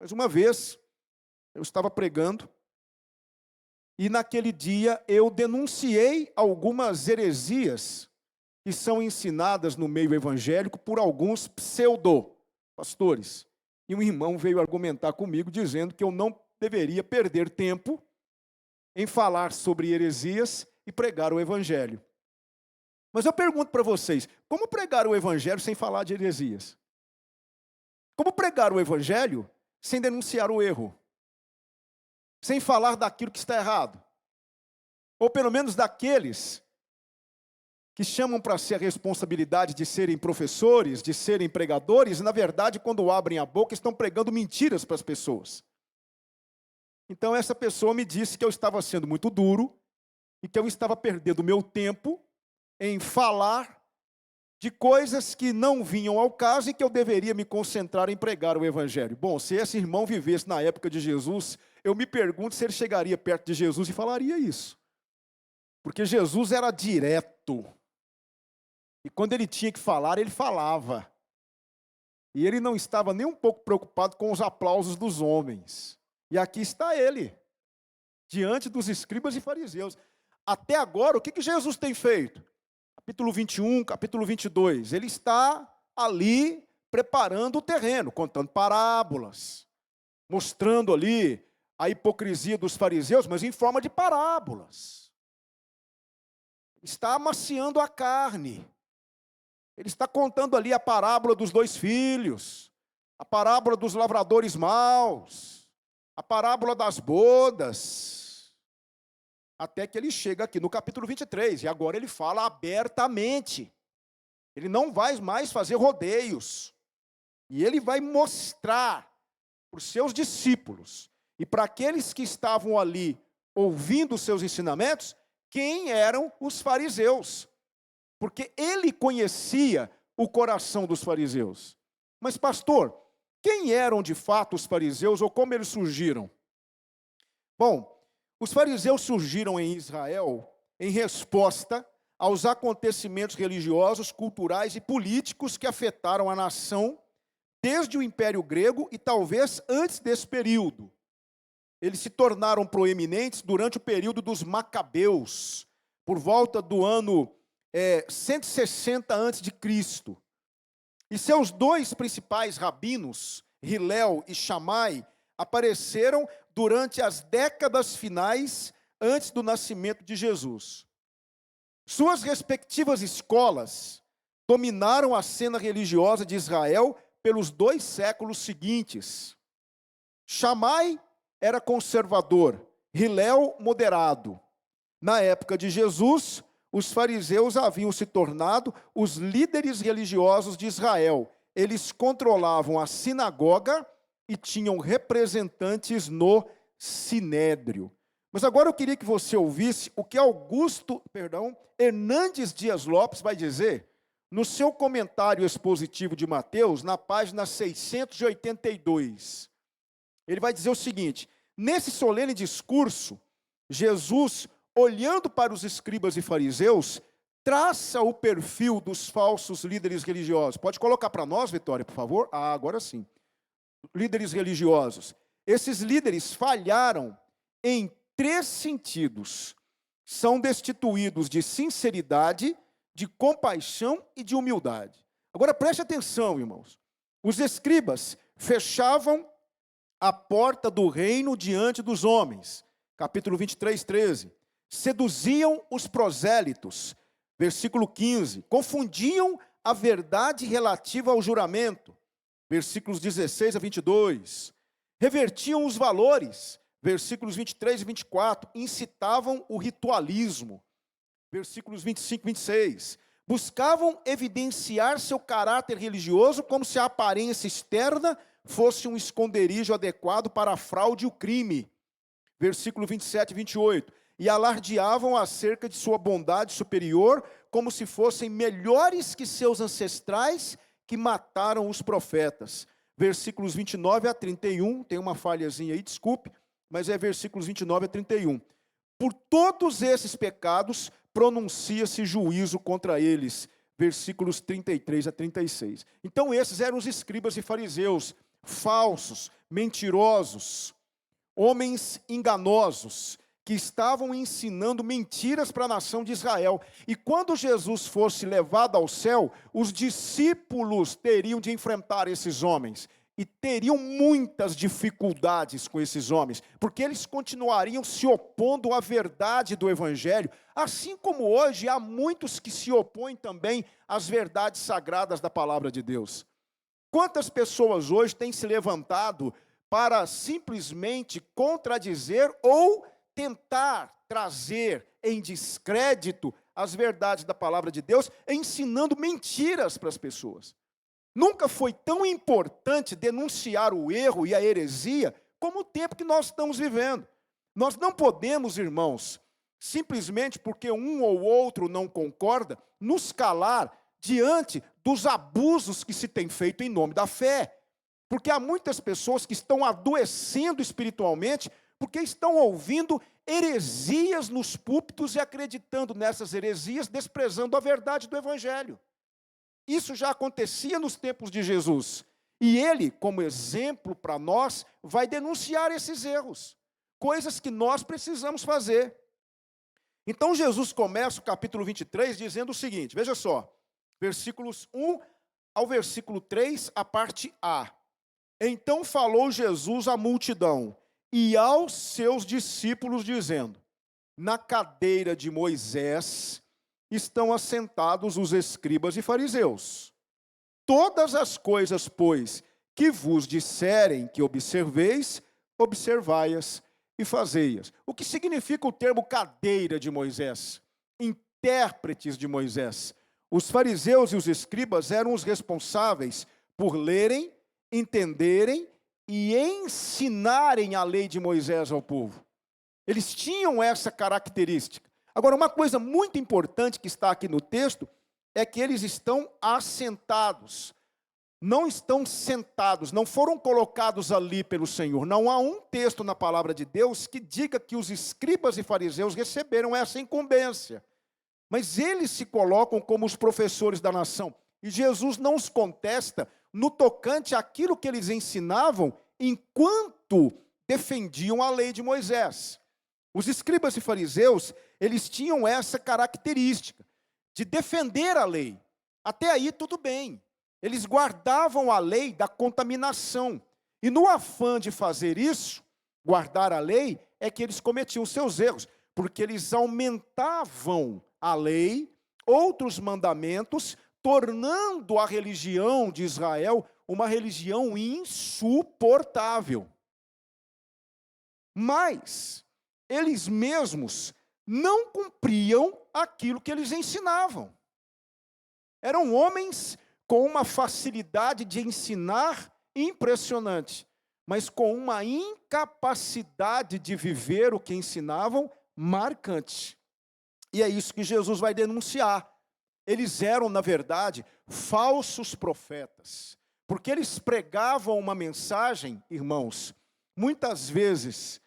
Mas uma vez, eu estava pregando, e naquele dia eu denunciei algumas heresias que são ensinadas no meio evangélico por alguns pseudo-pastores. E um irmão veio argumentar comigo, dizendo que eu não deveria perder tempo em falar sobre heresias e pregar o evangelho. Mas eu pergunto para vocês, como pregar o evangelho sem falar de heresias? Como pregar o evangelho sem denunciar o erro? Sem falar daquilo que está errado? Ou pelo menos daqueles que chamam para si a responsabilidade de serem professores, de serem pregadores, e na verdade, quando abrem a boca, estão pregando mentiras para as pessoas. Então essa pessoa me disse que eu estava sendo muito duro e que eu estava perdendo o meu tempo em falar de coisas que não vinham ao caso e que eu deveria me concentrar em pregar o evangelho. Bom, se esse irmão vivesse na época de Jesus, eu me pergunto se ele chegaria perto de Jesus e falaria isso. Porque Jesus era direto. E quando ele tinha que falar, ele falava. E ele não estava nem um pouco preocupado com os aplausos dos homens. E aqui está ele, diante dos escribas e fariseus. Até agora, o que Jesus tem feito? Capítulo 21, capítulo 22, ele está ali preparando o terreno, contando parábolas, mostrando ali a hipocrisia dos fariseus, mas em forma de parábolas. Está amaciando a carne. Ele está contando ali a parábola dos 2 filhos, a parábola dos lavradores maus, a parábola das bodas, até que ele chega aqui no capítulo 23, e agora ele fala abertamente. Ele não vai mais fazer rodeios, e ele vai mostrar para os seus discípulos, e para aqueles que estavam ali ouvindo os seus ensinamentos, quem eram os fariseus. Porque ele conhecia o coração dos fariseus. Mas, pastor, quem eram de fato os fariseus ou como eles surgiram? Bom, os fariseus surgiram em Israel em resposta aos acontecimentos religiosos, culturais e políticos que afetaram a nação desde o Império Grego e talvez antes desse período. Eles se tornaram proeminentes durante o período dos Macabeus, por volta do ano 160 a.C. E seus 2 principais rabinos, Hilel e Shammai, apareceram durante as décadas finais antes do nascimento de Jesus. Suas respectivas escolas dominaram a cena religiosa de Israel pelos 2 séculos seguintes. Shammai era conservador, Hilel moderado. Na época de Jesus, os fariseus haviam se tornado os líderes religiosos de Israel. Eles controlavam a sinagoga e tinham representantes no sinédrio. Mas agora eu queria que você ouvisse o que Hernandes Dias Lopes vai dizer no seu comentário expositivo de Mateus, na página 682. Ele vai dizer o seguinte: nesse solene discurso, Jesus, olhando para os escribas e fariseus, traça o perfil dos falsos líderes religiosos. Pode colocar para nós, Vitória, por favor? Agora sim. Líderes religiosos. Esses líderes falharam em 3 sentidos. São destituídos de sinceridade, de compaixão e de humildade. Agora preste atenção, irmãos. Os escribas fechavam a porta do reino diante dos homens. Capítulo 23, 13. Seduziam os prosélitos, versículo 15, confundiam a verdade relativa ao juramento, versículos 16 a 22, revertiam os valores, versículos 23 e 24, incitavam o ritualismo, versículos 25 e 26, buscavam evidenciar seu caráter religioso como se a aparência externa fosse um esconderijo adequado para a fraude e o crime, versículo 27 e 28, e alardeavam acerca de sua bondade superior, como se fossem melhores que seus ancestrais que mataram os profetas. Versículos 29 a 31, tem uma falhazinha aí, desculpe, mas é versículos 29 a 31. Por todos esses pecados, pronuncia-se juízo contra eles. Versículos 33 a 36. Então esses eram os escribas e fariseus, falsos, mentirosos, homens enganosos, que estavam ensinando mentiras para a nação de Israel. E quando Jesus fosse levado ao céu, os discípulos teriam de enfrentar esses homens. E teriam muitas dificuldades com esses homens, porque eles continuariam se opondo à verdade do Evangelho, assim como hoje há muitos que se opõem também às verdades sagradas da palavra de Deus. Quantas pessoas hoje têm se levantado para simplesmente contradizer ou tentar trazer em descrédito as verdades da palavra de Deus, ensinando mentiras para as pessoas. Nunca foi tão importante denunciar o erro e a heresia como o tempo que nós estamos vivendo. Nós não podemos, irmãos, simplesmente porque um ou outro não concorda, nos calar diante dos abusos que se tem feito em nome da fé. Porque há muitas pessoas que estão adoecendo espiritualmente porque estão ouvindo heresias nos púlpitos e acreditando nessas heresias, desprezando a verdade do Evangelho. Isso já acontecia nos tempos de Jesus. E ele, como exemplo para nós, vai denunciar esses erros. Coisas que nós precisamos fazer. Então Jesus começa o capítulo 23 dizendo o seguinte, veja só, versículos 1 ao versículo 3, a parte A. Então falou Jesus à multidão e aos seus discípulos, dizendo: na cadeira de Moisés estão assentados os escribas e fariseus. Todas as coisas, pois, que vos disserem que observeis, observai-as e fazei-as. O que significa o termo cadeira de Moisés? Intérpretes de Moisés. Os fariseus e os escribas eram os responsáveis por lerem, entenderem e ensinarem a lei de Moisés ao povo. Eles tinham essa característica. Agora, uma coisa muito importante que está aqui no texto é que eles estão assentados. Não estão sentados, não foram colocados ali pelo Senhor. Não há um texto na palavra de Deus que diga que os escribas e fariseus receberam essa incumbência. Mas eles se colocam como os professores da nação. E Jesus não os contesta no tocante àquilo que eles ensinavam enquanto defendiam a lei de Moisés. Os escribas e fariseus, eles tinham essa característica de defender a lei. Até aí tudo bem. Eles guardavam a lei da contaminação. E no afã de fazer isso, guardar a lei, é que eles cometiam seus erros, porque eles aumentavam a lei, outros mandamentos, tornando a religião de Israel uma religião insuportável. Mas eles mesmos não cumpriam aquilo que eles ensinavam. Eram homens com uma facilidade de ensinar impressionante, mas com uma incapacidade de viver o que ensinavam marcante. E é isso que Jesus vai denunciar. Eles eram, na verdade, falsos profetas, porque eles pregavam uma mensagem, irmãos, muitas vezes,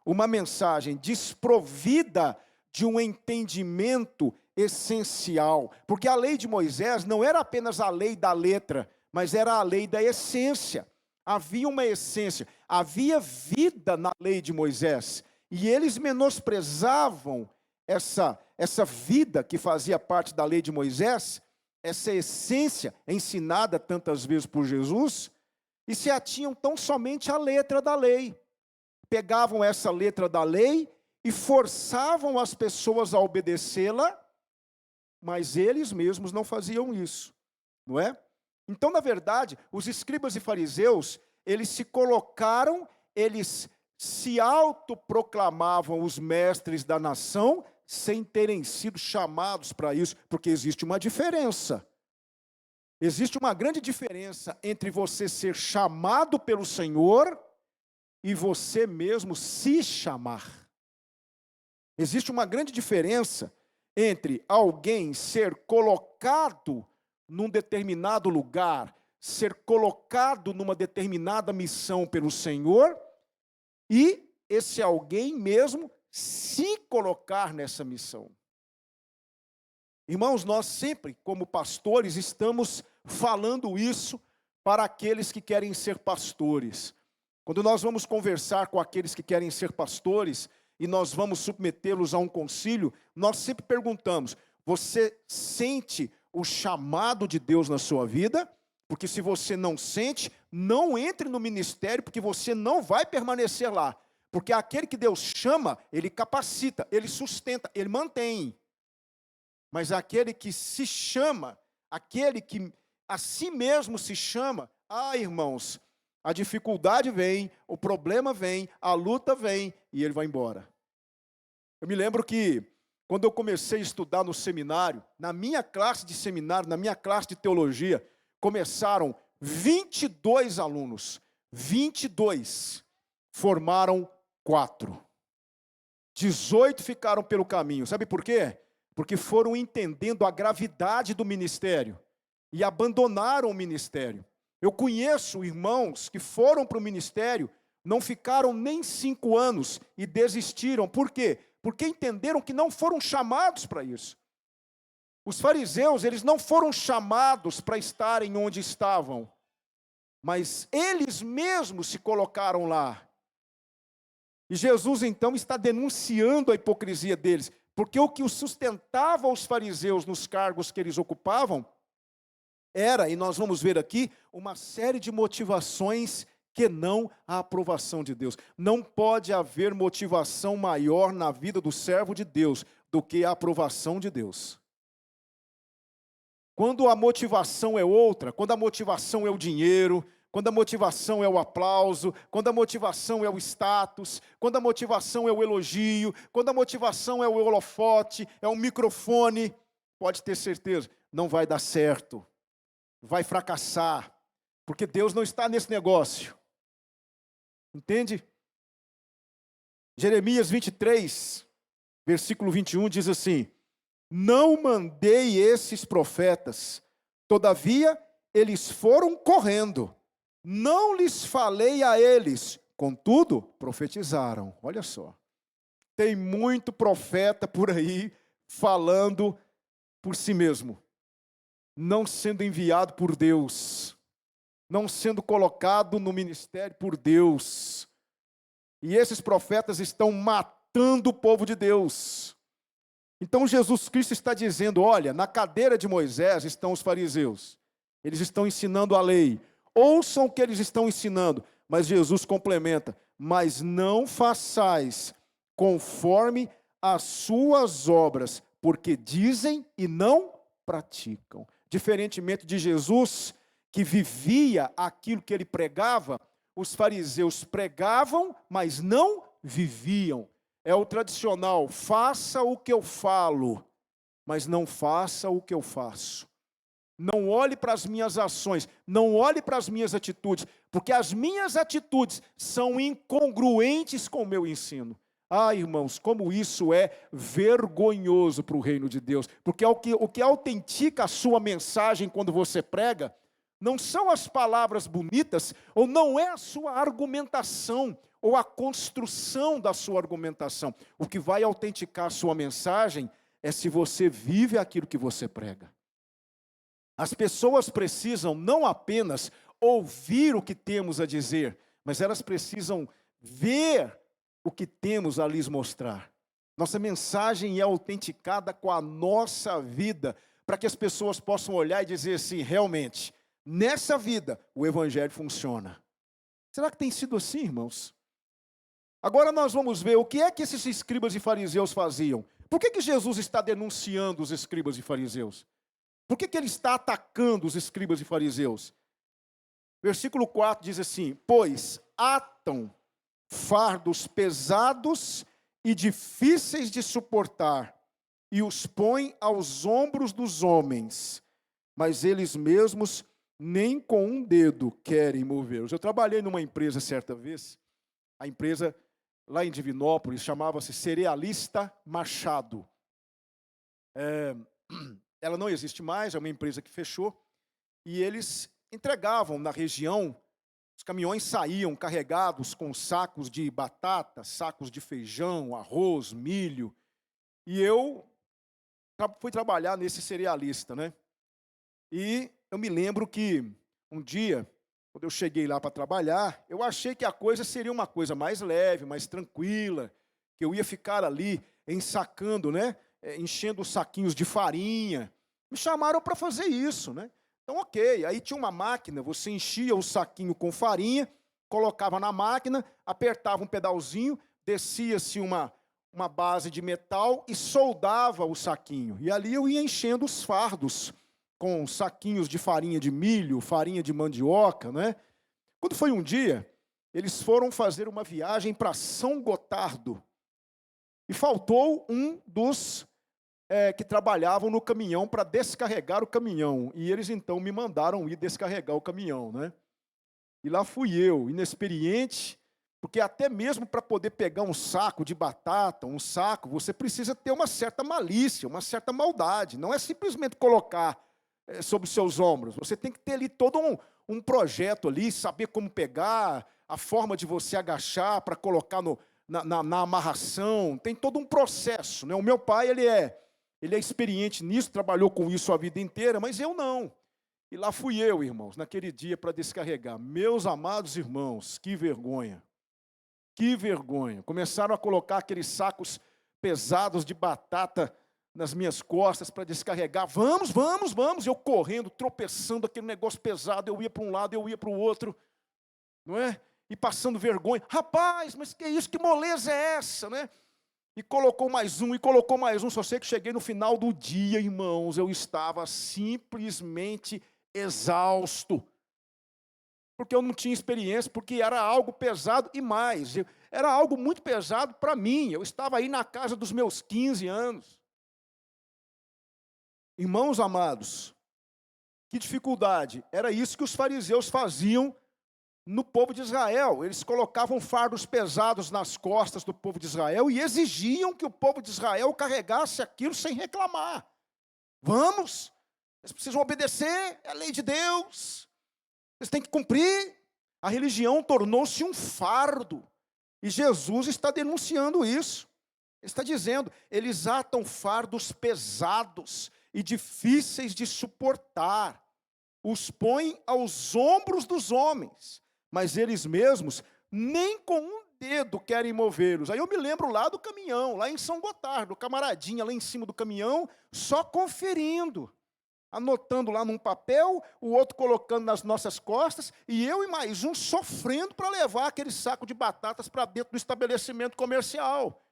uma mensagem desprovida de um entendimento essencial, porque a lei de Moisés não era apenas a lei da letra, mas era a lei da essência. Havia uma essência, havia vida na lei de Moisés, e eles menosprezavam essa vida que fazia parte da lei de Moisés, essa essência ensinada tantas vezes por Jesus, e se atinham tão somente à letra da lei. Pegavam essa letra da lei e forçavam as pessoas a obedecê-la, mas eles mesmos não faziam isso, não é? Então, na verdade, os escribas e fariseus, eles se colocaram, eles se autoproclamavam os mestres da nação, sem terem sido chamados para isso, porque existe uma diferença. Existe uma grande diferença entre você ser chamado pelo Senhor e você mesmo se chamar. Existe uma grande diferença entre alguém ser colocado num determinado lugar, ser colocado numa determinada missão pelo Senhor, e esse alguém mesmo se colocar nessa missão. Irmãos, nós sempre, como pastores, estamos falando isso para aqueles que querem ser pastores. Quando nós vamos conversar com aqueles que querem ser pastores, e nós vamos submetê-los a um concílio, nós sempre perguntamos: você sente o chamado de Deus na sua vida? Porque se você não sente, não entre no ministério, porque você não vai permanecer lá. Porque aquele que Deus chama, ele capacita, ele sustenta, ele mantém. Mas aquele que se chama, aquele que a si mesmo se chama, irmãos, a dificuldade vem, o problema vem, a luta vem e ele vai embora. Eu me lembro que quando eu comecei a estudar no seminário, na minha classe de seminário, na minha classe de teologia, começaram 22 alunos, 22 formaram 4. 18 ficaram pelo caminho. Sabe por quê? Porque foram entendendo a gravidade do ministério e abandonaram o ministério. Eu conheço irmãos que foram para o ministério, não ficaram nem 5 anos e desistiram. Por quê? Porque entenderam que não foram chamados para isso. Os fariseus, eles não foram chamados para estarem onde estavam, mas eles mesmos se colocaram lá. E Jesus então está denunciando a hipocrisia deles, porque o que os sustentava os fariseus nos cargos que eles ocupavam era, e nós vamos ver aqui, uma série de motivações que não a aprovação de Deus. Não pode haver motivação maior na vida do servo de Deus do que a aprovação de Deus. Quando a motivação é outra, quando a motivação é o dinheiro, quando a motivação é o aplauso, quando a motivação é o status, quando a motivação é o elogio, quando a motivação é o holofote, é o microfone, pode ter certeza, não vai dar certo, vai fracassar, porque Deus não está nesse negócio. Entende? Jeremias 23, versículo 21 diz assim: não mandei esses profetas, todavia eles foram correndo, não lhes falei a eles, contudo profetizaram. Olha só, tem muito profeta por aí falando por si mesmo, não sendo enviado por Deus, não sendo colocado no ministério por Deus. E esses profetas estão matando o povo de Deus. Então Jesus Cristo está dizendo: olha, na cadeira de Moisés estão os fariseus. Eles estão ensinando a lei. Ouçam o que eles estão ensinando. Mas Jesus complementa: mas não façais conforme as suas obras, porque dizem e não praticam. Diferentemente de Jesus, que vivia aquilo que ele pregava, os fariseus pregavam, mas não viviam. É o tradicional: faça o que eu falo, mas não faça o que eu faço. Não olhe para as minhas ações, não olhe para as minhas atitudes, porque as minhas atitudes são incongruentes com o meu ensino. Irmãos, como isso é vergonhoso para o reino de Deus, porque o que autentica a sua mensagem quando você prega, não são as palavras bonitas, ou não é a sua argumentação, ou a construção da sua argumentação. O que vai autenticar a sua mensagem é se você vive aquilo que você prega. As pessoas precisam não apenas ouvir o que temos a dizer, mas elas precisam ver o que temos a lhes mostrar. Nossa mensagem é autenticada com a nossa vida, para que as pessoas possam olhar e dizer assim: realmente, nessa vida o evangelho funciona. Será que tem sido assim, irmãos? Agora nós vamos ver o que é que esses escribas e fariseus faziam. Por que Jesus está denunciando os escribas e fariseus? Por que ele está atacando os escribas e fariseus? Versículo 4 diz assim: pois atam fardos pesados e difíceis de suportar, e os põem aos ombros dos homens, mas eles mesmos nem com um dedo querem movê-los. Eu trabalhei numa empresa certa vez, a empresa lá em Divinópolis chamava-se Cerealista Machado. Ela não existe mais, é uma empresa que fechou, e eles entregavam na região. Os caminhões saíam carregados com sacos de batata, sacos de feijão, arroz, milho. E eu fui trabalhar nesse cerealista, né? E eu me lembro que um dia Quando eu cheguei lá para trabalhar, eu achei que a coisa seria uma coisa mais leve, mais tranquila, que eu ia ficar ali ensacando, né? Enchendo os saquinhos de farinha. Me chamaram para fazer isso, né? Então, ok. Aí tinha uma máquina, você enchia o saquinho com farinha, colocava na máquina, apertava um pedalzinho, descia-se uma base de metal e soldava o saquinho. E ali eu ia enchendo os fardos com saquinhos de farinha de milho, farinha de mandioca, né? Quando foi um dia, eles foram fazer uma viagem para São Gotardo. E faltou um dos que trabalhavam no caminhão para descarregar o caminhão. E eles então me mandaram ir descarregar o caminhão, né? E lá fui eu, inexperiente, porque até mesmo para poder pegar um saco de batata, um saco, você precisa ter uma certa malícia, uma certa maldade. Não é simplesmente colocar sobre os seus ombros. Você tem que ter ali todo um projeto ali, saber como pegar, a forma de você agachar para colocar na amarração. Tem todo um processo, né? O meu pai, ele é experiente nisso, trabalhou com isso a vida inteira, mas eu não. E lá fui eu, irmãos, naquele dia para descarregar. Meus amados irmãos, que vergonha. Que vergonha. Começaram a colocar aqueles sacos pesados de batata nas minhas costas para descarregar. Vamos, vamos, vamos. Eu correndo, tropeçando, aquele negócio pesado. Eu ia para um lado, eu ia para o outro. Não é? E passando vergonha. Rapaz, mas que isso? Que moleza é essa, né? E colocou mais um, e colocou mais um. Só sei que cheguei no final do dia, irmãos, eu estava simplesmente exausto. Porque eu não tinha experiência, porque era algo pesado e mais. Era algo muito pesado para mim. Eu estava aí na casa dos meus 15 anos. Irmãos amados, que dificuldade. Era isso que os fariseus faziam no povo de Israel. Eles colocavam fardos pesados nas costas do povo de Israel e exigiam que o povo de Israel carregasse aquilo sem reclamar. Vamos, eles precisam obedecer, é a lei de Deus, eles têm que cumprir. A religião tornou-se um fardo e Jesus está denunciando isso. Ele está dizendo, eles atam fardos pesados e difíceis de suportar, os põem aos ombros dos homens, mas eles mesmos nem com um dedo querem movê-los. Aí eu me lembro lá do caminhão, lá em São Gotardo, o camaradinha lá em cima do caminhão, só conferindo, anotando lá num papel, o outro colocando nas nossas costas, e eu e mais um sofrendo para levar aquele saco de batatas para dentro do estabelecimento comercial.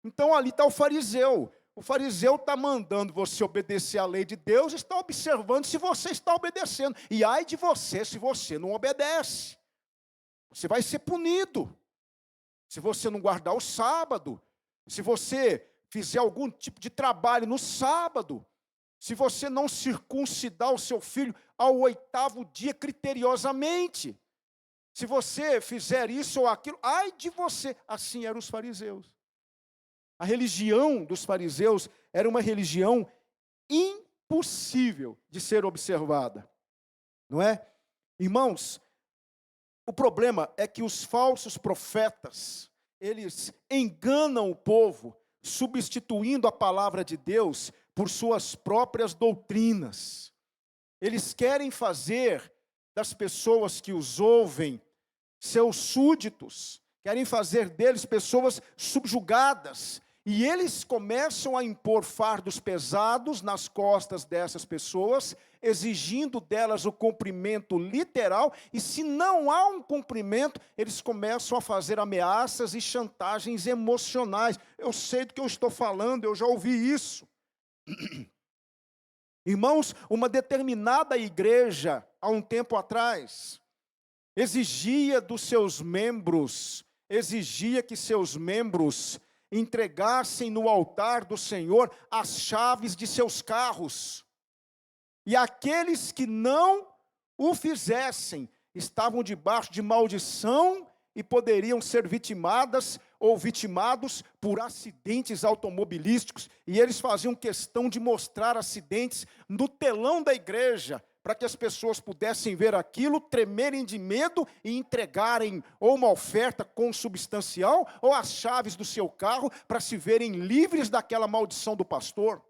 Então ali está o fariseu. O fariseu está mandando você obedecer à lei de Deus, está observando se você está obedecendo. E ai de você se você não obedece. Você vai ser punido. Se você não guardar o sábado, se você fizer algum tipo de trabalho no sábado, se você não circuncidar o seu filho ao 8º dia criteriosamente, se você fizer isso ou aquilo, ai de você. Assim eram os fariseus. A religião dos fariseus era uma religião impossível de ser observada, não é? Irmãos, o problema é que os falsos profetas, eles enganam o povo, substituindo a palavra de Deus por suas próprias doutrinas. Eles querem fazer das pessoas que os ouvem seus súditos, querem fazer deles pessoas subjugadas, e eles começam a impor fardos pesados nas costas dessas pessoas, exigindo delas o cumprimento literal, e se não há um cumprimento, eles começam a fazer ameaças e chantagens emocionais. Eu sei do que eu estou falando, eu já ouvi isso. Irmãos, uma determinada igreja, há um tempo atrás, exigia dos seus membros, exigia que seus membros entregassem no altar do Senhor as chaves de seus carros. E aqueles que não o fizessem, estavam debaixo de maldição e poderiam ser vitimadas ou vitimados por acidentes automobilísticos. E eles faziam questão de mostrar acidentes no telão da igreja, para que as pessoas pudessem ver aquilo, tremerem de medo e entregarem ou uma oferta consubstancial ou as chaves do seu carro para se verem livres daquela maldição do pastor.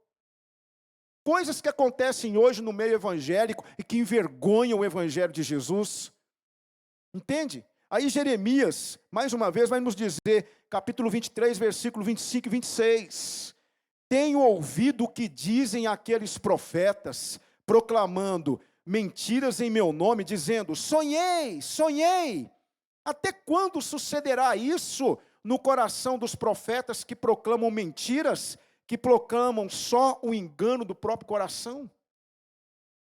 Coisas que acontecem hoje no meio evangélico e que envergonham o evangelho de Jesus. Entende? Aí Jeremias, mais uma vez, vai nos dizer, capítulo 23, versículo 25 e 26. Tenho ouvido o que dizem aqueles profetas, proclamando mentiras em meu nome, dizendo, sonhei, sonhei. Até quando sucederá isso no coração dos profetas que proclamam mentiras, que proclamam só o engano do próprio coração?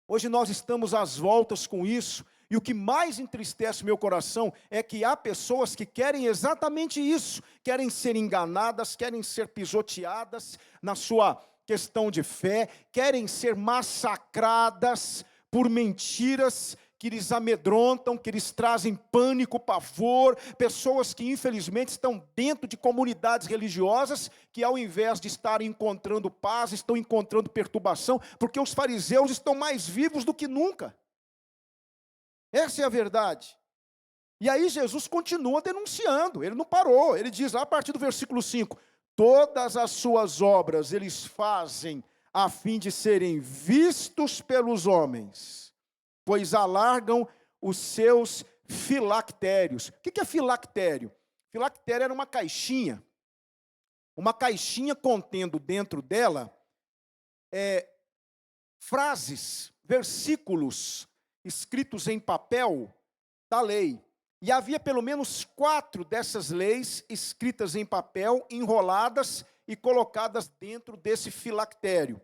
Hoje nós estamos às voltas com isso, e o que mais entristece meu coração é que há pessoas que querem exatamente isso, querem ser enganadas, querem ser pisoteadas na sua questão de fé, querem ser massacradas por mentiras que lhes amedrontam, que lhes trazem pânico, pavor, pessoas que infelizmente estão dentro de comunidades religiosas, que ao invés de estarem encontrando paz, estão encontrando perturbação, porque os fariseus estão mais vivos do que nunca. Essa é a verdade. E aí Jesus continua denunciando, ele não parou, ele diz lá a partir do versículo 5, todas as suas obras eles fazem a fim de serem vistos pelos homens, pois alargam os seus filactérios. O que é filactério? Filactério era uma caixinha contendo dentro dela frases, versículos escritos em papel da lei. E havia pelo menos 4 dessas leis escritas em papel, enroladas e colocadas dentro desse filactério.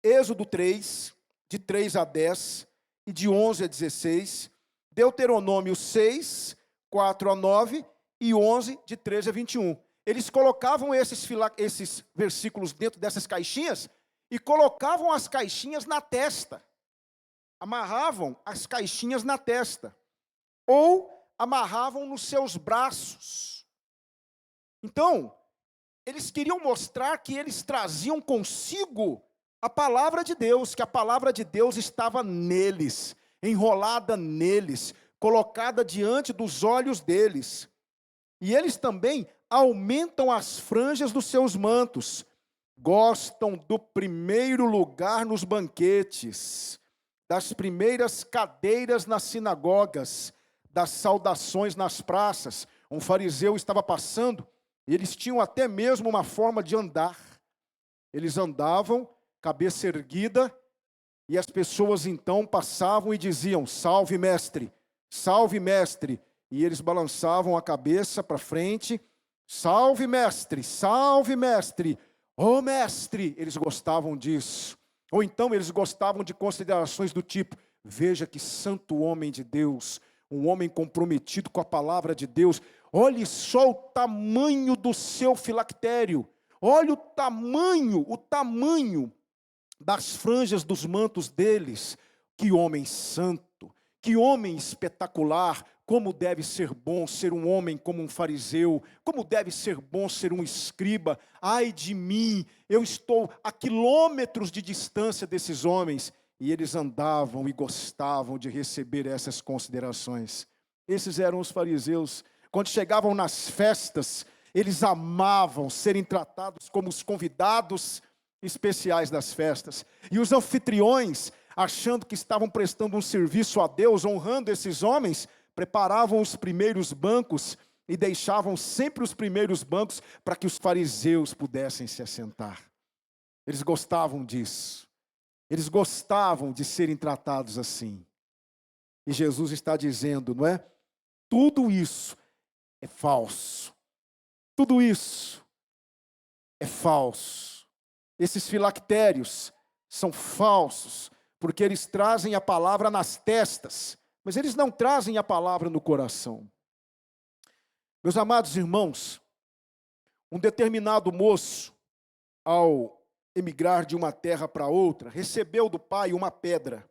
Êxodo 3, de 3 a 10, e de 11 a 16, Deuteronômio 6, 4 a 9, e 11, de 13 a 21. Eles colocavam esses versículos dentro dessas caixinhas, e colocavam as caixinhas na testa. Amarravam as caixinhas na testa, ou amarravam nos seus braços. Então, eles queriam mostrar que eles traziam consigo a palavra de Deus, que a palavra de Deus estava neles, enrolada neles, colocada diante dos olhos deles. E eles também aumentam as franjas dos seus mantos, gostam do primeiro lugar nos banquetes, das primeiras cadeiras nas sinagogas, das saudações nas praças. Um fariseu estava passando, e eles tinham até mesmo uma forma de andar. Eles andavam, cabeça erguida, e as pessoas então passavam e diziam, salve mestre, e eles balançavam a cabeça para frente, salve mestre, ô mestre, eles gostavam disso. Ou então eles gostavam de considerações do tipo, veja que santo homem de Deus, um homem comprometido com a palavra de Deus, olhe só o tamanho do seu filactério, olhe o tamanho das franjas dos mantos deles. Que homem santo, que homem espetacular, como deve ser bom ser um homem como um fariseu, como deve ser bom ser um escriba. Ai de mim, eu estou a quilômetros de distância desses homens. E eles andavam e gostavam de receber essas considerações. Esses eram os fariseus. Quando chegavam nas festas, eles amavam serem tratados como os convidados especiais das festas. E os anfitriões, achando que estavam prestando um serviço a Deus, honrando esses homens, preparavam os primeiros bancos e deixavam sempre os primeiros bancos para que os fariseus pudessem se assentar. Eles gostavam disso. Eles gostavam de serem tratados assim. E Jesus está dizendo, não é? Tudo isso é falso. Tudo isso é falso. Esses filactérios são falsos, porque eles trazem a palavra nas testas, mas eles não trazem a palavra no coração. Meus amados irmãos, um determinado moço, ao emigrar de uma terra para outra, recebeu do pai uma pedra.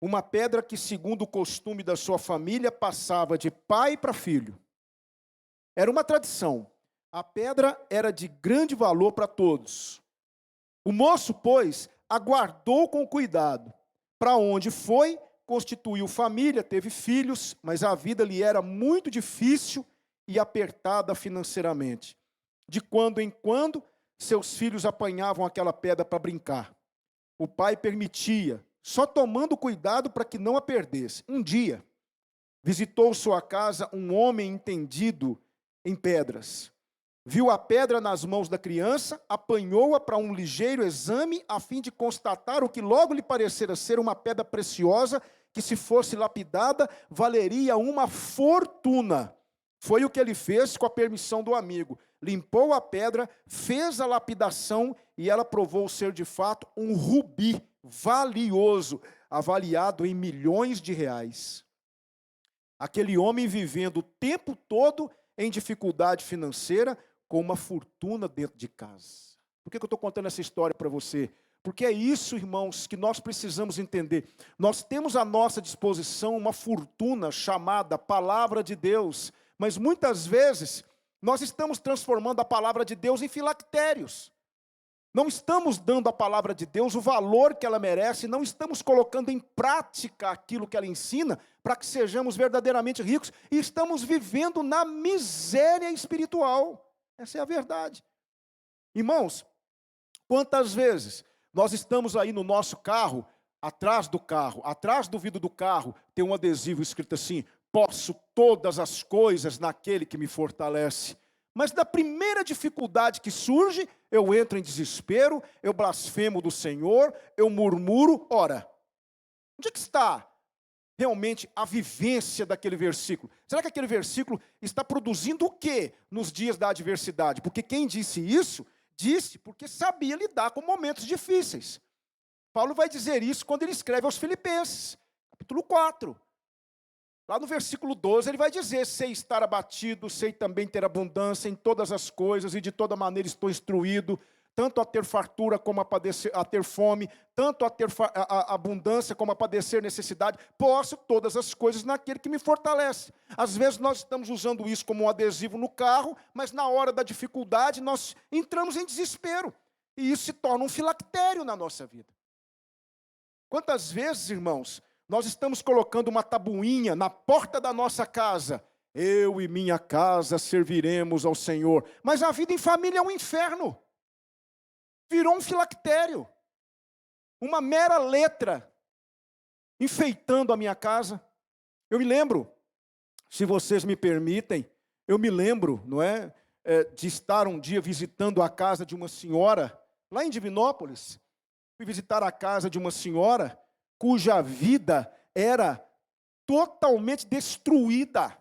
Uma pedra que, segundo o costume da sua família, passava de pai para filho. Era uma tradição. A pedra era de grande valor para todos. O moço, pois, aguardou com cuidado. Para onde foi, constituiu família, teve filhos, mas a vida lhe era muito difícil e apertada financeiramente. De quando em quando, seus filhos apanhavam aquela pedra para brincar. O pai permitia, só tomando cuidado para que não a perdesse. Um dia, visitou sua casa um homem entendido em pedras. Viu a pedra nas mãos da criança, apanhou-a para um ligeiro exame, a fim de constatar o que logo lhe parecera ser uma pedra preciosa, que se fosse lapidada, valeria uma fortuna. Foi o que ele fez com a permissão do amigo. Limpou a pedra, fez a lapidação, e ela provou ser de fato um rubi valioso, avaliado em milhões de reais. Aquele homem vivendo o tempo todo em dificuldade financeira, com uma fortuna dentro de casa. Por que eu estou contando essa história para você? Porque é isso, irmãos, que nós precisamos entender. Nós temos à nossa disposição uma fortuna chamada Palavra de Deus, mas muitas vezes nós estamos transformando a Palavra de Deus em filactérios. Não estamos dando à Palavra de Deus o valor que ela merece, não estamos colocando em prática aquilo que ela ensina, para que sejamos verdadeiramente ricos, e estamos vivendo na miséria espiritual. Essa é a verdade. Irmãos, quantas vezes nós estamos aí no nosso carro, atrás do vidro do carro, tem um adesivo escrito assim: posso todas as coisas naquele que me fortalece. Mas da primeira dificuldade que surge, eu entro em desespero, eu blasfemo do Senhor, eu murmuro. Ora, onde é que está realmente a vivência daquele versículo? Será que aquele versículo está produzindo o quê nos dias da adversidade? Porque quem disse isso, disse porque sabia lidar com momentos difíceis. Paulo vai dizer isso quando ele escreve aos Filipenses, capítulo 4. Lá no versículo 12 ele vai dizer: sei estar abatido, sei também ter abundância em todas as coisas, e de toda maneira estou instruído, tanto a ter fartura como a ter fome, tanto a ter abundância como a padecer necessidade. Posso todas as coisas naquele que me fortalece. Às vezes nós estamos usando isso como um adesivo no carro, mas na hora da dificuldade nós entramos em desespero, e isso se torna um filactério na nossa vida. Quantas vezes, irmãos, nós estamos colocando uma tabuinha na porta da nossa casa: eu e minha casa serviremos ao Senhor. Mas a vida em família é um inferno. Virou um filactério, uma mera letra, enfeitando a minha casa. Eu me lembro, se vocês me permitem, eu me lembro, não é, de estar um dia visitando a casa de uma senhora, lá em Divinópolis. Fui visitar a casa de uma senhora cuja vida era totalmente destruída.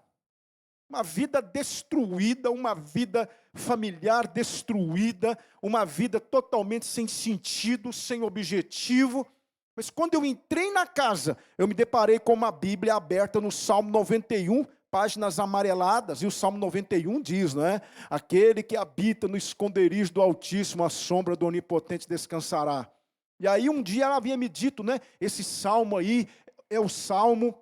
Uma vida destruída, uma vida familiar destruída, uma vida totalmente sem sentido, sem objetivo. Mas quando eu entrei na casa, eu me deparei com uma Bíblia aberta no Salmo 91, páginas amareladas, e o Salmo 91 diz, não é? Aquele que habita no esconderijo do Altíssimo, a sombra do Onipotente descansará. E aí um dia ela havia me dito, né? Esse salmo aí é o salmo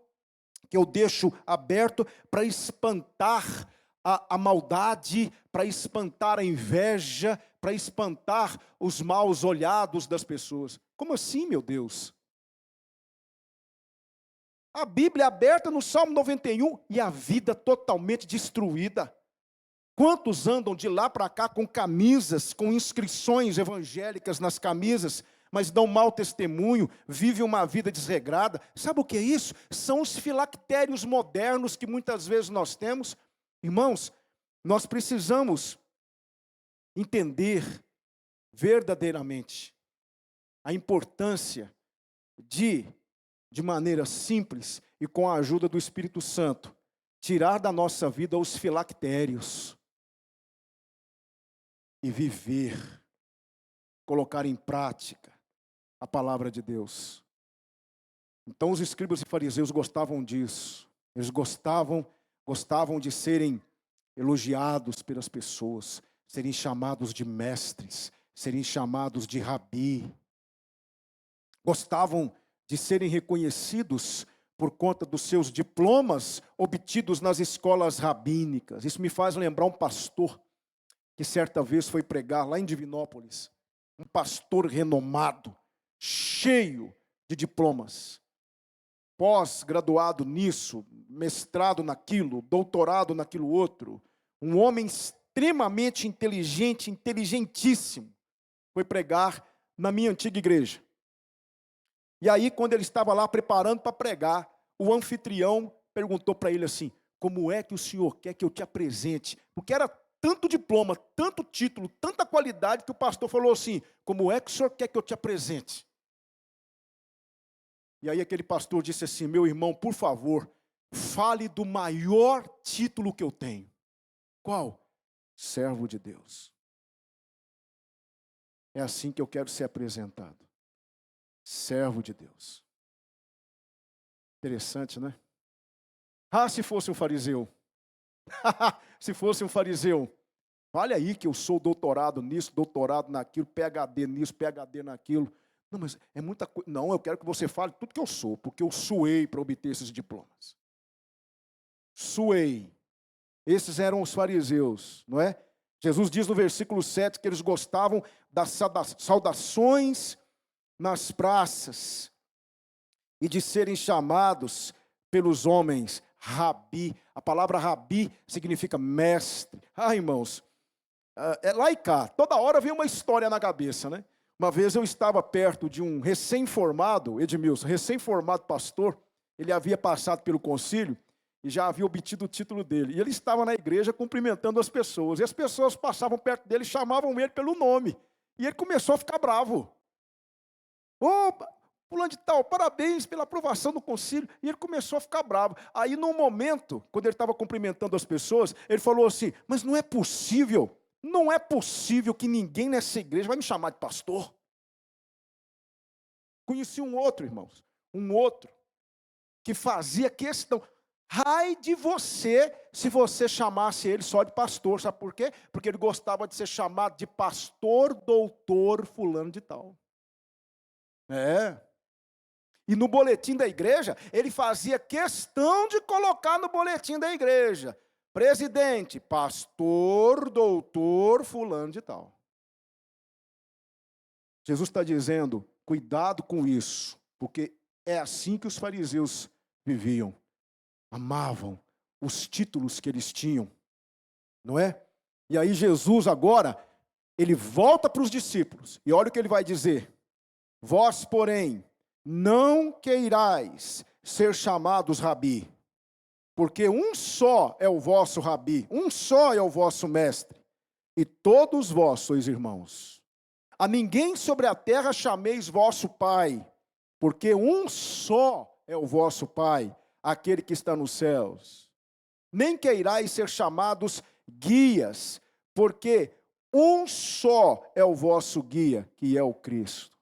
que eu deixo aberto para espantar a maldade, para espantar a inveja, para espantar os maus olhados das pessoas. Como assim, meu Deus? A Bíblia é aberta no Salmo 91 e a vida totalmente destruída. Quantos andam de lá para cá com camisas, com inscrições evangélicas nas camisas, mas dão mau testemunho, vivem uma vida desregrada? Sabe o que é isso? São os filactérios modernos que muitas vezes nós temos. Irmãos, nós precisamos entender verdadeiramente a importância de maneira simples e com a ajuda do Espírito Santo, tirar da nossa vida os filactérios e viver, colocar em prática a palavra de Deus. Então os escribas e fariseus gostavam disso. Eles gostavam de serem elogiados pelas pessoas, serem chamados de mestres, serem chamados de rabi. Gostavam de serem reconhecidos por conta dos seus diplomas obtidos nas escolas rabínicas. Isso me faz lembrar um pastor que certa vez foi pregar lá em Divinópolis. Um pastor renomado, cheio de diplomas, pós-graduado nisso, mestrado naquilo, doutorado naquilo outro, um homem extremamente inteligente, inteligentíssimo, foi pregar na minha antiga igreja. E aí, quando ele estava lá preparando para pregar, o anfitrião perguntou para ele assim: como é que o senhor quer que eu te apresente? Porque era tanto diploma, tanto título, tanta qualidade, que o pastor falou assim: como é que o senhor quer que eu te apresente? E aí aquele pastor disse assim: meu irmão, por favor, fale do maior título que eu tenho. Qual? Servo de Deus. É assim que eu quero ser apresentado. Servo de Deus. Interessante, né? Ah, se fosse um fariseu. Se fosse um fariseu. Olha aí que eu sou doutorado nisso, doutorado naquilo, PhD nisso, PhD naquilo. Não, mas é muita coisa. Não, eu quero que você fale tudo que eu sou, porque eu suei para obter esses diplomas. Suei. Esses eram os fariseus, não é? Jesus diz no versículo 7 que eles gostavam das saudações nas praças e de serem chamados pelos homens rabi. A palavra rabi significa mestre. Ah, irmãos, é lá e cá, toda hora vem uma história na cabeça, né? Uma vez eu estava perto de um recém-formado, Edmilson, recém-formado pastor. Ele havia passado pelo concílio e já havia obtido o título dele. E ele estava na igreja cumprimentando as pessoas. E as pessoas passavam perto dele e chamavam ele pelo nome. E ele começou a ficar bravo. Opa, fulano de tal, parabéns pela aprovação do concílio. E ele começou a ficar bravo. Aí, num momento, quando ele estava cumprimentando as pessoas, ele falou assim: mas não é possível que ninguém nessa igreja vai me chamar de pastor. Conheci um outro, irmãos, que fazia questão. Ai de você, se você chamasse ele só de pastor. Sabe por quê? Porque ele gostava de ser chamado de pastor, doutor, fulano de tal. E no boletim da igreja, ele fazia questão de colocar no boletim da igreja: presidente, pastor, doutor, fulano de tal. Jesus está dizendo: cuidado com isso, porque é assim que os fariseus viviam. Amavam os títulos que eles tinham, não é? E aí Jesus agora, ele volta para os discípulos, e olha o que ele vai dizer: vós, porém, não queirais ser chamados rabi, porque um só é o vosso rabi, um só é o vosso mestre, e todos vós sois irmãos. A ninguém sobre a terra chameis vosso pai, porque um só é o vosso pai, aquele que está nos céus. Nem queirais ser chamados guias, porque um só é o vosso guia, que é o Cristo.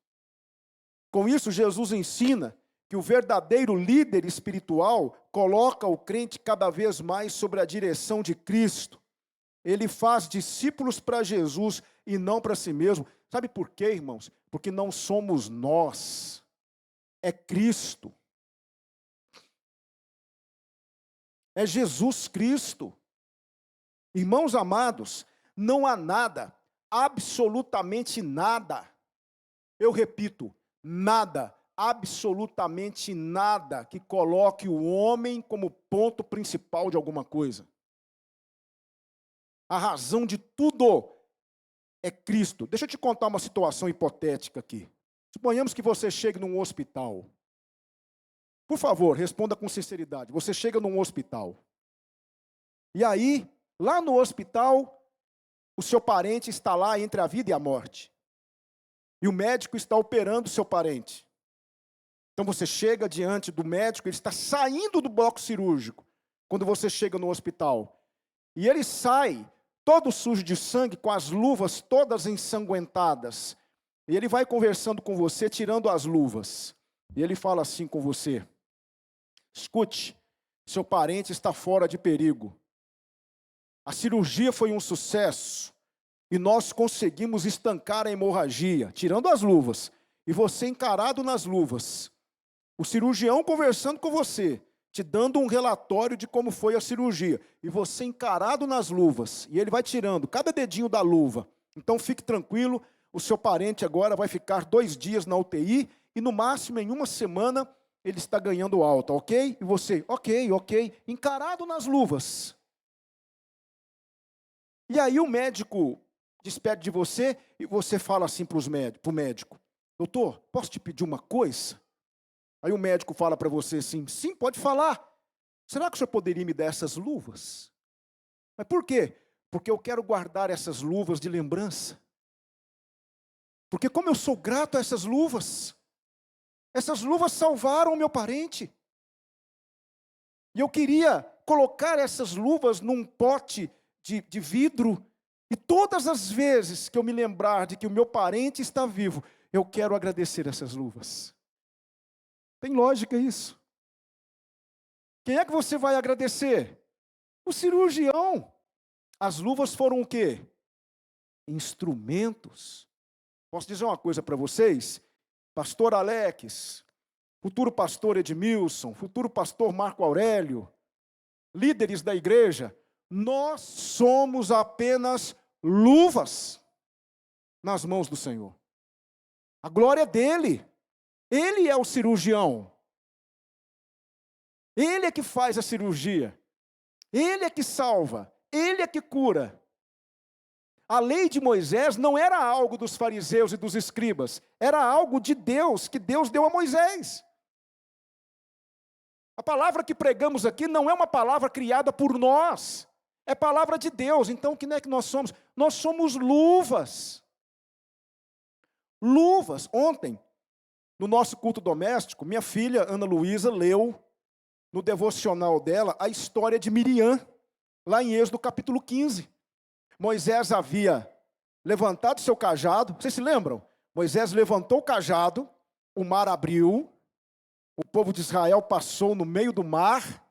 Com isso, Jesus ensina que o verdadeiro líder espiritual coloca o crente cada vez mais sobre a direção de Cristo. Ele faz discípulos para Jesus e não para si mesmo. Sabe por quê, irmãos? Porque não somos nós, é Cristo. É Jesus Cristo. Irmãos amados, não há nada, absolutamente nada, eu repito, nada, absolutamente nada que coloque o homem como ponto principal de alguma coisa. A razão de tudo é Cristo. Deixa eu te contar uma situação hipotética aqui. Suponhamos que você chegue num hospital. Por favor, responda com sinceridade. Você chega num hospital. E aí, lá no hospital, o seu parente está lá entre a vida e a morte. E o médico está operando o seu parente. Então você chega diante do médico, ele está saindo do bloco cirúrgico, quando você chega no hospital. E ele sai todo sujo de sangue, com as luvas todas ensanguentadas. E ele vai conversando com você, tirando as luvas. E ele fala assim com você: escute, seu parente está fora de perigo. A cirurgia foi um sucesso. E nós conseguimos estancar a hemorragia, tirando as luvas. E você encarado nas luvas. O cirurgião conversando com você, te dando um relatório de como foi a cirurgia. E você encarado nas luvas. E ele vai tirando cada dedinho da luva. Então fique tranquilo, o seu parente agora vai ficar 2 dias na UTI. E no máximo em 1 semana ele está ganhando alta, ok? E você, ok, encarado nas luvas. E aí o médico despede de você e você fala assim para o médico: doutor, posso te pedir uma coisa? Aí o médico fala para você assim: sim, pode falar. será que o senhor poderia me dar essas luvas? Mas por quê? Porque eu quero guardar essas luvas de lembrança. Porque como eu sou grato a essas luvas salvaram o meu parente. E eu queria colocar essas luvas num pote de vidro, e todas as vezes que eu me lembrar de que o meu parente está vivo, eu quero agradecer essas luvas. Tem lógica isso? Quem é que você vai agradecer? O cirurgião. As luvas foram o quê? Instrumentos. Posso dizer uma coisa para vocês? Pastor Alex, futuro pastor Edmilson, futuro pastor Marco Aurélio, líderes da igreja, nós somos apenas luvas nas mãos do Senhor. A glória é dele. Ele é o cirurgião. Ele é que faz a cirurgia. Ele é que salva. Ele é que cura. A lei de Moisés não era algo dos fariseus e dos escribas. Era algo de Deus, que Deus deu a Moisés. A palavra que pregamos aqui não é uma palavra criada por nós. É palavra de Deus. Então, o que é que nós somos? Nós somos luvas. Luvas. Ontem, no nosso culto doméstico, minha filha, Ana Luísa, leu no devocional dela a história de Miriam, lá em Êxodo capítulo 15. Moisés havia levantado seu cajado, vocês se lembram? Moisés levantou o cajado, o mar abriu, o povo de Israel passou no meio do mar.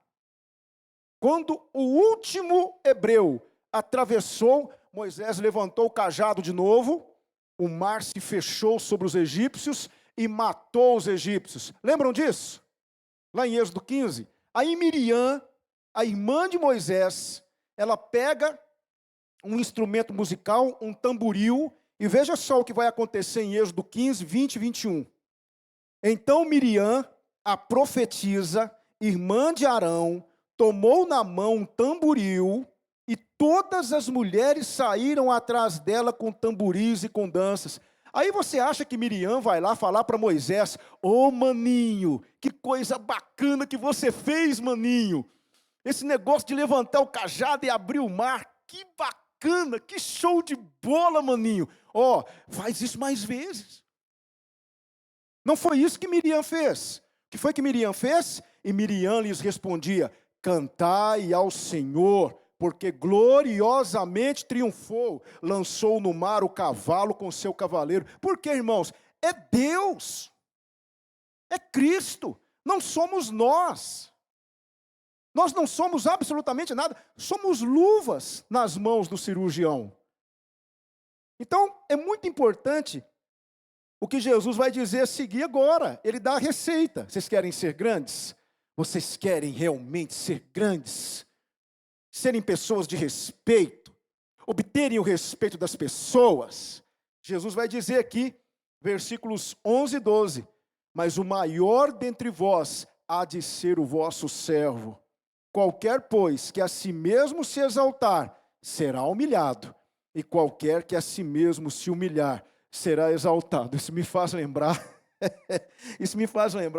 Quando o último hebreu atravessou, Moisés levantou o cajado de novo, o mar se fechou sobre os egípcios e matou os egípcios. Lembram disso? Lá em Êxodo 15. Aí Miriam, a irmã de Moisés, ela pega um instrumento musical, um tamboril, e veja só o que vai acontecer em Êxodo 15, 20 e 21. Então Miriam, a profetisa, irmã de Arão, tomou na mão um tamboril, e todas as mulheres saíram atrás dela com tamboris e com danças. Aí você acha que Miriam vai lá falar para Moisés: ô maninho, que coisa bacana que você fez, maninho. Esse negócio de levantar o cajado e abrir o mar, que bacana, que show de bola, maninho. Ó, faz isso mais vezes. Não foi isso que Miriam fez. O que foi que Miriam fez? E Miriam lhes respondia: cantai ao Senhor, porque gloriosamente triunfou, lançou no mar o cavalo com seu cavaleiro. Por quê, irmãos? É Deus, é Cristo, não somos nós. Nós não somos absolutamente nada, somos luvas nas mãos do cirurgião. Então, é muito importante o que Jesus vai dizer a seguir agora. Ele dá a receita. Vocês querem ser grandes? Vocês querem realmente ser grandes? Serem pessoas de respeito? Obterem o respeito das pessoas? Jesus vai dizer aqui, versículos 11 e 12. Mas o maior dentre vós há de ser o vosso servo. Qualquer, pois, que a si mesmo se exaltar, será humilhado. E qualquer que a si mesmo se humilhar, será exaltado. Isso me faz lembrar,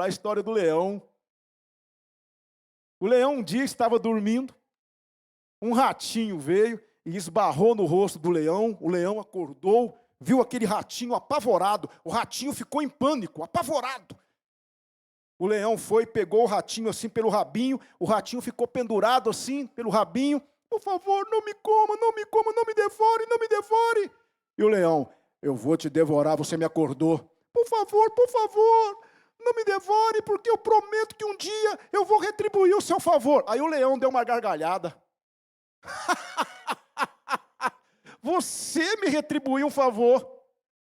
a história do leão. O leão um dia estava dormindo, um ratinho veio e esbarrou no rosto do leão. O leão acordou, viu aquele ratinho apavorado. O ratinho ficou em pânico, apavorado. O leão foi, pegou o ratinho assim pelo rabinho, o ratinho ficou pendurado assim pelo rabinho. Por favor, não me coma, não me coma, não me devore, não me devore. E o leão: eu vou te devorar, você me acordou. Por favor, não me devore, porque eu prometo que um dia eu vou retribuir o seu favor. Aí o leão deu uma gargalhada. Você me retribuiu um favor?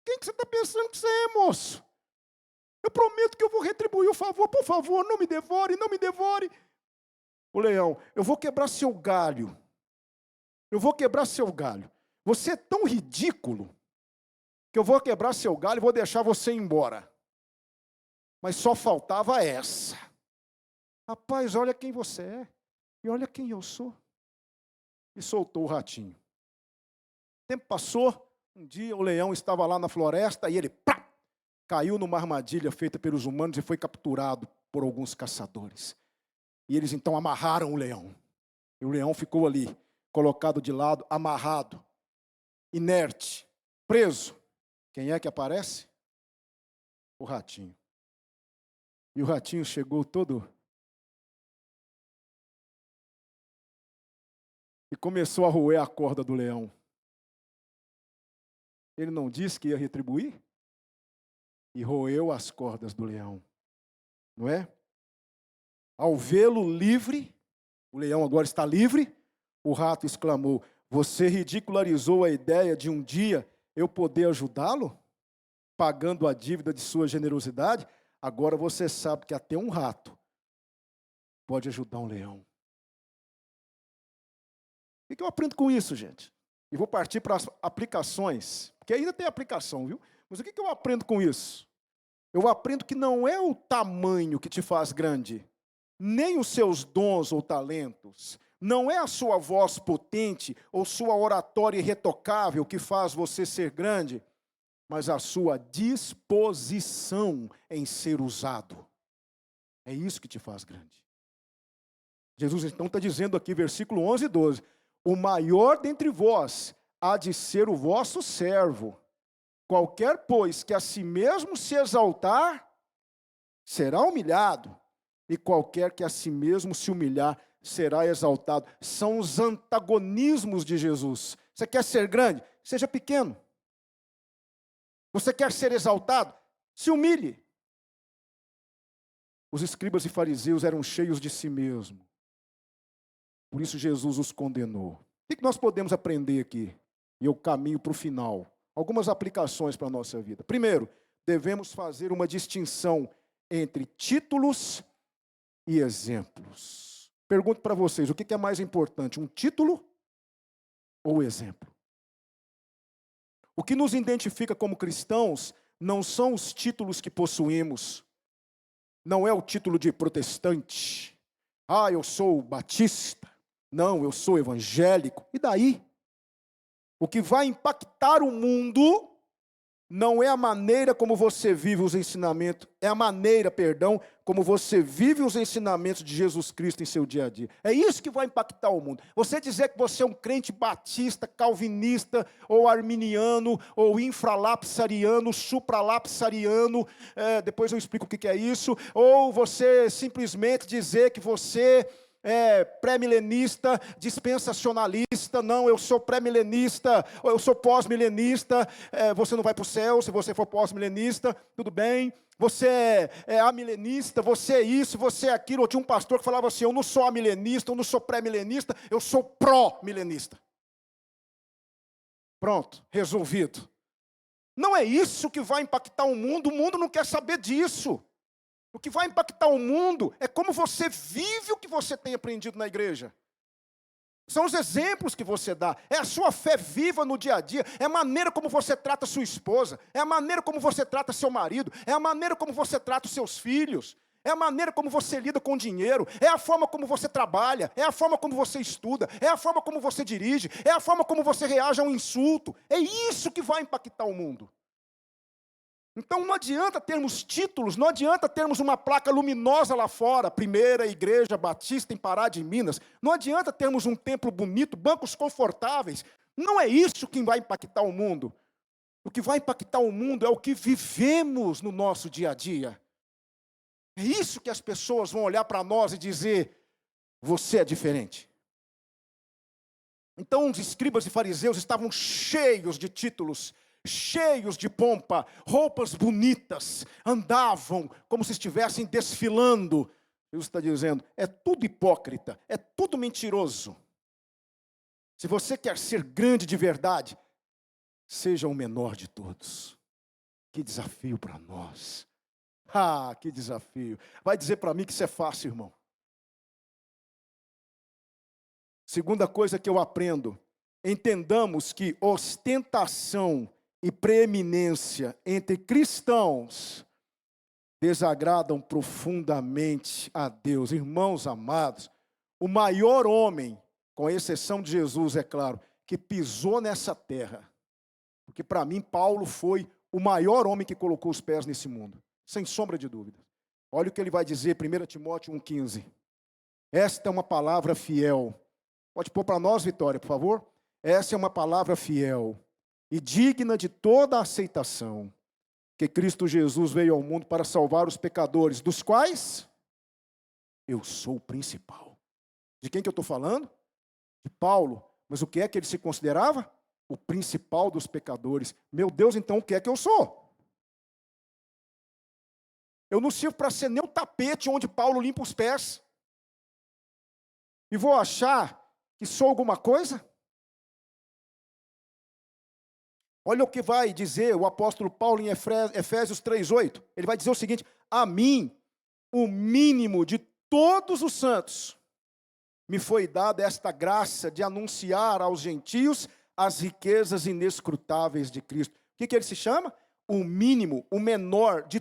Quem que você está pensando que você é, moço? Eu prometo que eu vou retribuir o favor. Por favor, não me devore, não me devore. O leão: eu vou quebrar seu galho. Eu vou quebrar seu galho. Você é tão ridículo que eu vou quebrar seu galho e vou deixar você ir embora. Mas só faltava essa. Rapaz, olha quem você é e olha quem eu sou. E soltou o ratinho. O tempo passou, um dia o leão estava lá na floresta e ele caiu numa armadilha feita pelos humanos e foi capturado por alguns caçadores. E eles então amarraram o leão. E o leão ficou ali, colocado de lado, amarrado, inerte, preso. Quem é que aparece? O ratinho. E o ratinho chegou todo e começou a roer a corda do leão. Ele não disse que ia retribuir? E roeu as cordas do leão, não é? Ao vê-lo livre, o leão agora está livre, o rato exclamou: você ridicularizou a ideia de um dia eu poder ajudá-lo, pagando a dívida de sua generosidade? Agora você sabe que até um rato pode ajudar um leão. O que eu aprendo com isso, gente? E vou partir para as aplicações, porque ainda tem aplicação, viu? Mas o que eu aprendo com isso? Eu aprendo que não é o tamanho que te faz grande, nem os seus dons ou talentos, não é a sua voz potente ou sua oratória irretocável que faz você ser grande, mas a sua disposição em ser usado. É isso que te faz grande. Jesus então está dizendo aqui, versículo 11 e 12, o maior dentre vós há de ser o vosso servo. Qualquer, pois, que a si mesmo se exaltar, será humilhado, e qualquer que a si mesmo se humilhar, será exaltado. São os antagonismos de Jesus. Você quer ser grande? Seja pequeno. Você quer ser exaltado? Se humilhe. Os escribas e fariseus eram cheios de si mesmo. Por isso Jesus os condenou. O que nós podemos aprender aqui? E eu caminho para o final. Algumas aplicações para a nossa vida. Primeiro, devemos fazer uma distinção entre títulos e exemplos. Pergunto para vocês, o que é mais importante, um título ou exemplo? O que nos identifica como cristãos não são os títulos que possuímos, não é o título de protestante. Ah, eu sou batista. Não, eu sou evangélico. E daí? O que vai impactar o mundo não é a maneira como você vive os ensinamentos, é a maneira, como você vive os ensinamentos de Jesus Cristo em seu dia a dia. É isso que vai impactar o mundo. Você dizer que você é um crente batista, calvinista, ou arminiano, ou infralapsariano, supralapsariano, depois eu explico o que é isso, ou você simplesmente dizer que você pré-milenista, dispensacionalista, não, eu sou pré-milenista, ou eu sou pós-milenista, você não vai para o céu se você for pós-milenista, tudo bem, você é amilenista, você é isso, você é aquilo. Eu tinha um pastor que falava assim, eu não sou amilenista, eu não sou pré-milenista, eu sou pró-milenista. Pronto, resolvido. Não é isso que vai impactar o mundo não quer saber disso. O que vai impactar o mundo é como você vive o que você tem aprendido na igreja. São os exemplos que você dá, é a sua fé viva no dia a dia, é a maneira como você trata sua esposa, é a maneira como você trata seu marido, é a maneira como você trata os seus filhos, é a maneira como você lida com o dinheiro, é a forma como você trabalha, é a forma como você estuda, é a forma como você dirige, é a forma como você reage a um insulto. É isso que vai impactar o mundo. Então não adianta termos títulos, não adianta termos uma placa luminosa lá fora, Primeira Igreja Batista em Pará de Minas, não adianta termos um templo bonito, bancos confortáveis, não é isso que vai impactar o mundo. O que vai impactar o mundo é o que vivemos no nosso dia a dia. É isso que as pessoas vão olhar para nós e dizer, você é diferente. Então os escribas e fariseus estavam cheios de títulos, cheios de pompa, roupas bonitas, andavam como se estivessem desfilando. Jesus está dizendo, é tudo hipócrita, é tudo mentiroso. Se você quer ser grande de verdade, seja o menor de todos. Que desafio para nós. Ah, que desafio. Vai dizer para mim que isso é fácil, irmão. Segunda coisa que eu aprendo, entendamos que ostentação e preeminência entre cristãos desagradam profundamente a Deus. Irmãos amados, o maior homem, com exceção de Jesus, é claro, que pisou nessa terra, porque para mim Paulo foi o maior homem que colocou os pés nesse mundo, sem sombra de dúvida. Olha o que ele vai dizer, 1 Timóteo 1,15. Esta é uma palavra fiel. Pode pôr para nós, Vitória, por favor? Essa é uma palavra fiel e digna de toda a aceitação, que Cristo Jesus veio ao mundo para salvar os pecadores, dos quais eu sou o principal. De quem que eu estou falando? De Paulo. Mas o que é que ele se considerava? O principal dos pecadores. Meu Deus, então o que é que eu sou? Eu não sirvo para ser nem o tapete onde Paulo limpa os pés. E vou achar que sou alguma coisa? Olha o que vai dizer o apóstolo Paulo em Efésios 3:8. Ele vai dizer o seguinte: a mim, o mínimo de todos os santos, me foi dada esta graça de anunciar aos gentios as riquezas inescrutáveis de Cristo. O que ele se chama? O mínimo, o menor de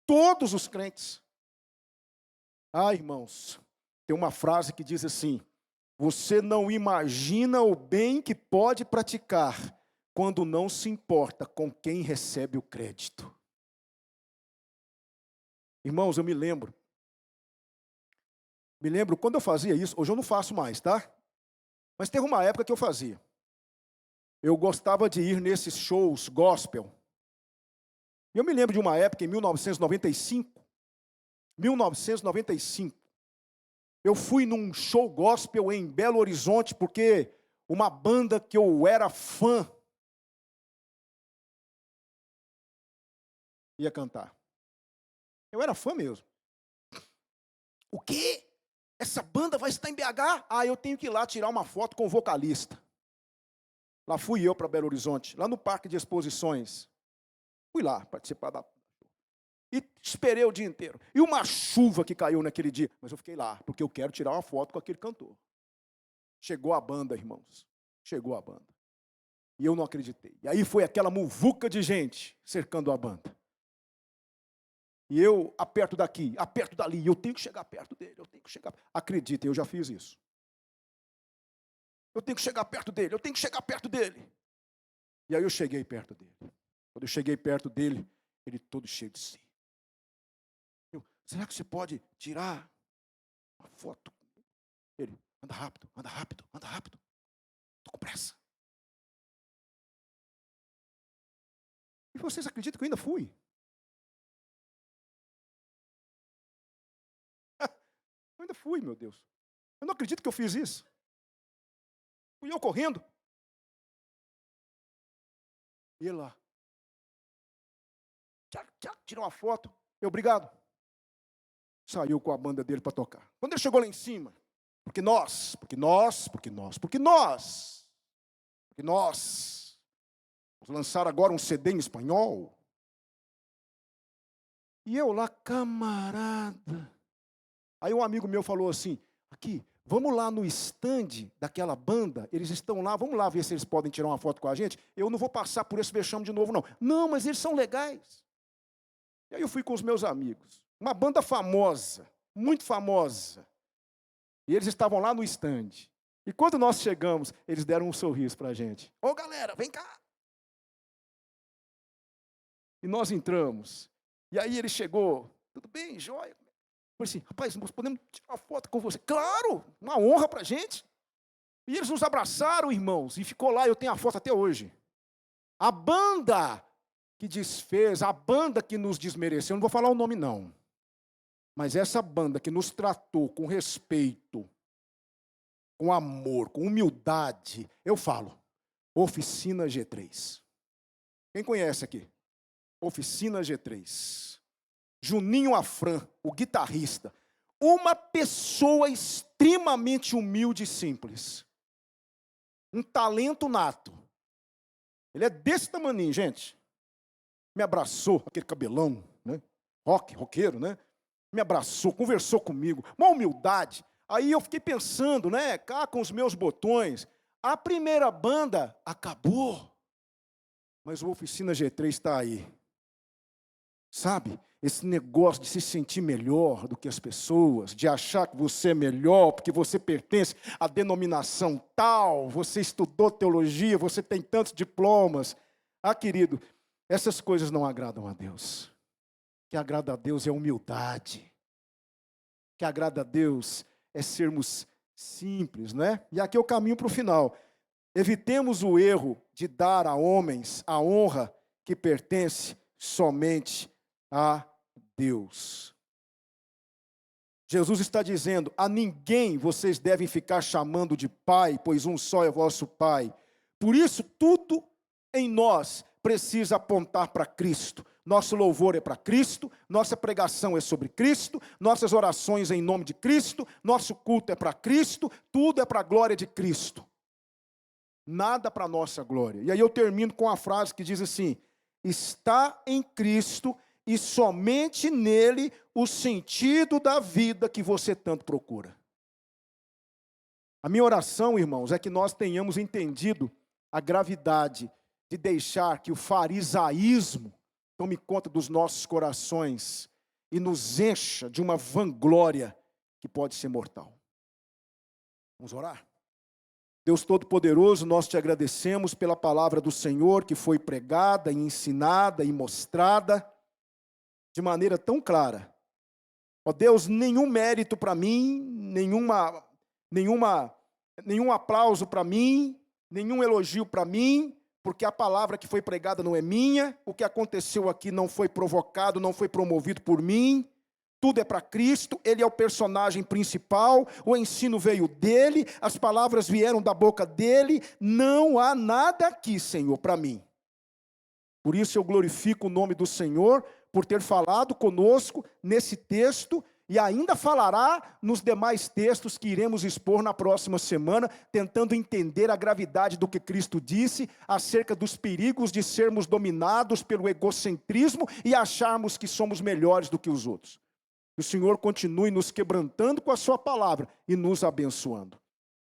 todos os crentes. Ah, irmãos, tem uma frase que diz assim: você não imagina o bem que pode praticar quando não se importa com quem recebe o crédito. Irmãos, eu me lembro quando eu fazia isso. Hoje eu não faço mais, tá? Mas teve uma época que eu fazia. Eu gostava de ir nesses shows gospel. Eu me lembro de uma época, em 1995, eu fui num show gospel em Belo Horizonte, porque uma banda que eu era fã ia cantar. Eu era fã mesmo. O quê? Essa banda vai estar em BH? Ah, eu tenho que ir lá tirar uma foto com o vocalista. Lá fui eu para Belo Horizonte, lá no Parque de Exposições. Fui lá participar da... E esperei o dia inteiro. E uma chuva que caiu naquele dia. Mas eu fiquei lá, porque eu quero tirar uma foto com aquele cantor. Chegou a banda, irmãos. Chegou a banda. E eu não acreditei. E aí foi aquela muvuca de gente cercando a banda. E eu aperto daqui, aperto dali. Eu tenho que chegar perto dele, eu tenho que chegar. Acreditem, eu já fiz isso. Eu tenho que chegar perto dele, eu tenho que chegar perto dele. E aí eu cheguei perto dele. Quando eu cheguei perto dele, ele todo cheio de si. Será que você pode tirar uma foto? Ele, anda rápido, anda rápido, anda rápido. Estou com pressa. E vocês acreditam que eu ainda fui? Eu ainda fui, meu Deus. Eu não acredito que eu fiz isso. Fui eu correndo. E ele lá. Tirou uma foto. Eu, obrigado. Saiu com a banda dele para tocar. Quando ele chegou lá em cima, porque nós vamos lançar agora um CD em espanhol. E eu lá, camarada. Aí um amigo meu falou assim, aqui, vamos lá no stand daquela banda, eles estão lá, vamos lá ver se eles podem tirar uma foto com a gente. Eu não vou passar por esse vexame de novo, não. Não, mas eles são legais. E aí eu fui com os meus amigos. Uma banda famosa, muito famosa. E eles estavam lá no stand. E quando nós chegamos, eles deram um sorriso para a gente. Ô galera, vem cá. E nós entramos. E aí ele chegou, tudo bem, jóia? Eu falei assim, rapaz, nós podemos tirar uma foto com você? Claro, uma honra para a gente. E eles nos abraçaram, irmãos, e ficou lá, eu tenho a foto até hoje. A banda que desfez, a banda que nos desmereceu, não vou falar o nome não. Mas essa banda que nos tratou com respeito, com amor, com humildade, eu falo, Oficina G3. Quem conhece aqui? Oficina G3. Juninho Afran, o guitarrista. Uma pessoa extremamente humilde e simples. Um talento nato. Ele é desse tamaninho, gente. Me abraçou, aquele cabelão, né? Roqueiro, né? Me abraçou, conversou comigo, uma humildade. Aí eu fiquei pensando, né, cá com os meus botões, a primeira banda acabou, mas o Oficina G3 está aí. Sabe, esse negócio de se sentir melhor do que as pessoas, de achar que você é melhor, porque você pertence à denominação tal, você estudou teologia, você tem tantos diplomas. Ah, querido, essas coisas não agradam a Deus. O que agrada a Deus é humildade. O que agrada a Deus é sermos simples, né? E aqui eu caminho para o final. Evitemos o erro de dar a homens a honra que pertence somente a Deus. Jesus está dizendo: a ninguém vocês devem ficar chamando de pai, pois um só é vosso pai. Por isso, tudo em nós precisa apontar para Cristo. Nosso louvor é para Cristo, nossa pregação é sobre Cristo, nossas orações em nome de Cristo, nosso culto é para Cristo, tudo é para a glória de Cristo. Nada para a nossa glória. E aí eu termino com a frase que diz assim: está em Cristo e somente nele o sentido da vida que você tanto procura. A minha oração, irmãos, é que nós tenhamos entendido a gravidade de deixar que o farisaísmo tome conta dos nossos corações e nos encha de uma vanglória que pode ser mortal. Vamos orar? Deus Todo-Poderoso, nós te agradecemos pela palavra do Senhor que foi pregada e ensinada e mostrada de maneira tão clara. Ó Deus, nenhum mérito para mim, nenhum aplauso para mim, nenhum elogio para mim, porque a palavra que foi pregada não é minha, o que aconteceu aqui não foi provocado, não foi promovido por mim, tudo é para Cristo, Ele é o personagem principal, o ensino veio dEle, as palavras vieram da boca dEle, não há nada aqui, Senhor, para mim. Por isso eu glorifico o nome do Senhor, por ter falado conosco nesse texto, e ainda falará nos demais textos que iremos expor na próxima semana, tentando entender a gravidade do que Cristo disse acerca dos perigos de sermos dominados pelo egocentrismo e acharmos que somos melhores do que os outros. Que o Senhor continue nos quebrantando com a sua palavra e nos abençoando.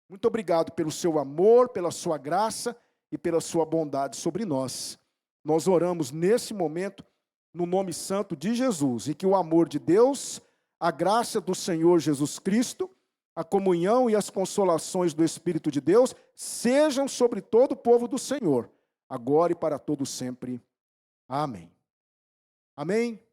Muito obrigado pelo seu amor, pela sua graça e pela sua bondade sobre nós. Nós oramos nesse momento no nome santo de Jesus, e que o amor de Deus, a graça do Senhor Jesus Cristo, a comunhão e as consolações do Espírito de Deus sejam sobre todo o povo do Senhor, agora e para todo sempre. Amém. Amém.